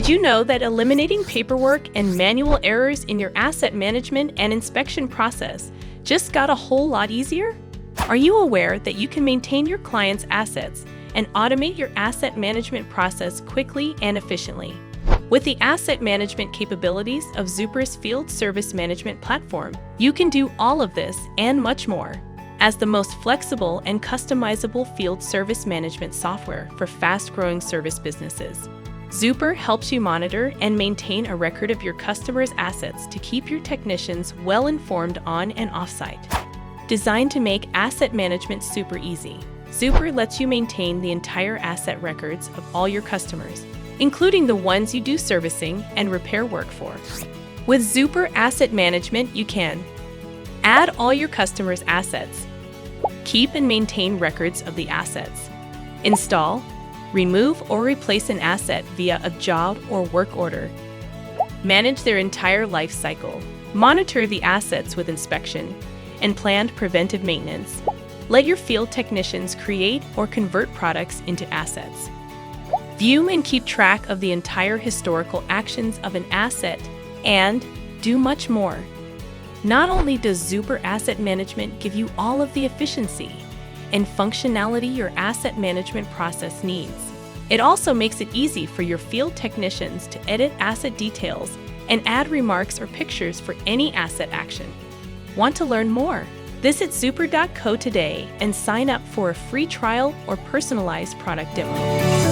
Did you know that eliminating paperwork and manual errors in your asset management and inspection process just got a whole lot easier? Are you aware that you can maintain your clients' assets and automate your asset management process quickly and efficiently? With the asset management capabilities of Zuper's Field Service Management platform, you can do all of this and much more. As the most flexible and customizable field service management software for fast-growing service businesses, Zuper helps you monitor and maintain a record of your customers' assets to keep your technicians well-informed on and off-site. Designed to make asset management super easy, Zuper lets you maintain the entire asset records of all your customers, including the ones you do servicing and repair work for. With Zuper Asset Management, you can add all your customers' assets, keep and maintain records of the assets, install, remove or replace an asset via a job or work order, manage their entire life cycle, monitor the assets with inspection, and planned preventive maintenance. Let your field technicians create or convert products into assets. View and keep track of the entire historical actions of an asset, and do much more. Not only does Zuper Asset Management give you all of the efficiency and functionality your asset management process needs, it also makes it easy for your field technicians to edit asset details and add remarks or pictures for any asset action. Want to learn more? Visit zuper.co today and sign up for a free trial or personalized product demo.